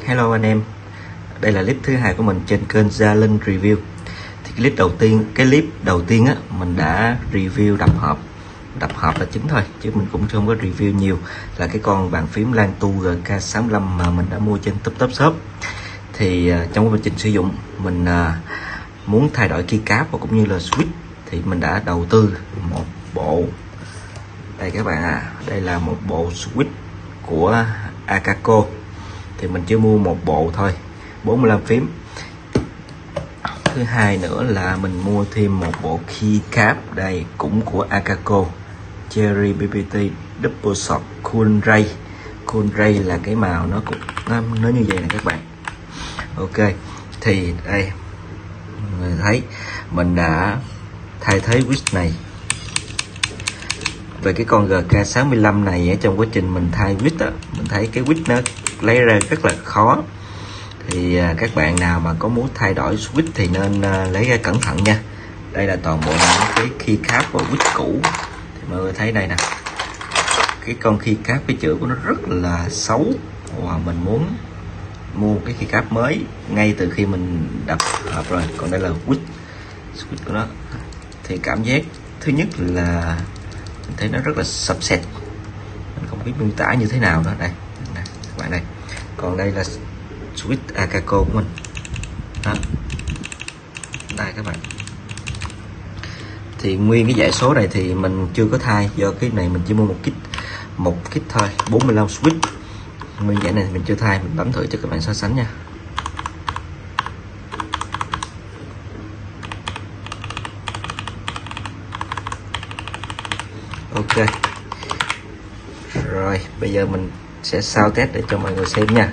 Hello anh em, đây là clip thứ hai của mình trên kênh Gia Linh Review. Thì clip đầu tiên á, mình đã review đập hộp là chính thôi, chứ mình cũng không có review nhiều. Là cái con bàn phím Lantu GK65 mà mình đã mua trên Top Shop. Thì trong quá trình sử dụng, mình muốn thay đổi keycap và cũng như là switch, thì mình đã đầu tư một bộ. Đây các bạn đây là một bộ switch của Akako. Thì mình chỉ mua một bộ thôi, 45 phím. Thứ hai nữa là mình mua thêm một bộ keycap, đây cũng của Akako, Cherry BBT Double Shot Cool Ray. Cool Ray là cái màu nó như vậy nè các bạn. Ok, thì đây mình thấy mình đã thay thế switch này. Về cái con GK65 này, ở trong quá trình mình thay switch mình thấy cái switch nó lấy ra rất là khó. Thì các bạn nào mà có muốn thay đổi switch thì nên lấy ra cẩn thận nha. Đây là toàn bộ những cái keycap và switch cũ. Thì mọi người thấy đây nè, cái con keycap, cái chữ của nó rất là xấu, và mình muốn mua cái keycap mới ngay từ khi mình đập hộp rồi. Còn đây là switch của nó, thì cảm giác thứ nhất là mình thấy nó rất là sập sệt, mình không biết miêu tả như thế nào nữa. Đây các bạn, đây còn đây là switch Akako của mình đó. Đây các bạn, thì nguyên cái dãy số này thì mình chưa có thay, do cái này mình chỉ mua một kit thôi, 45 switch. Nguyên dãy này thì mình chưa thay, mình bấm thử cho các bạn so sánh nha. Ok rồi, bây giờ mình sẽ sao test để cho mọi người xem nha.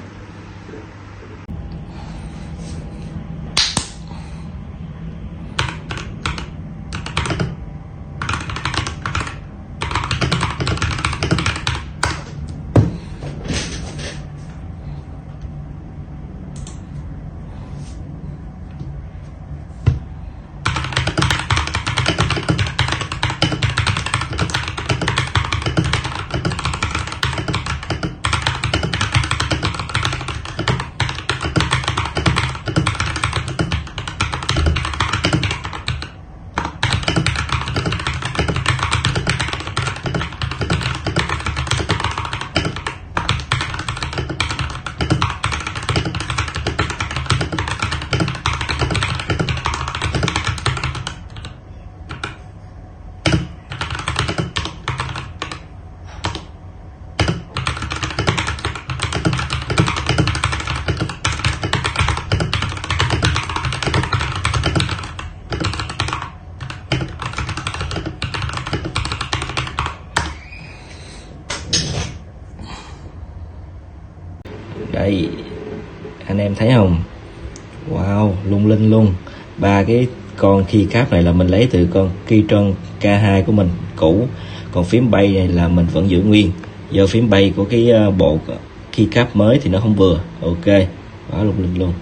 Đây anh em thấy không, wow, lung linh luôn. Ba cái con keycap này là mình lấy từ con Keytron K2 của mình cũ, còn phím bay này là mình vẫn giữ nguyên, do phím bay của cái bộ keycap mới thì nó không vừa. Ok, quá lung linh luôn.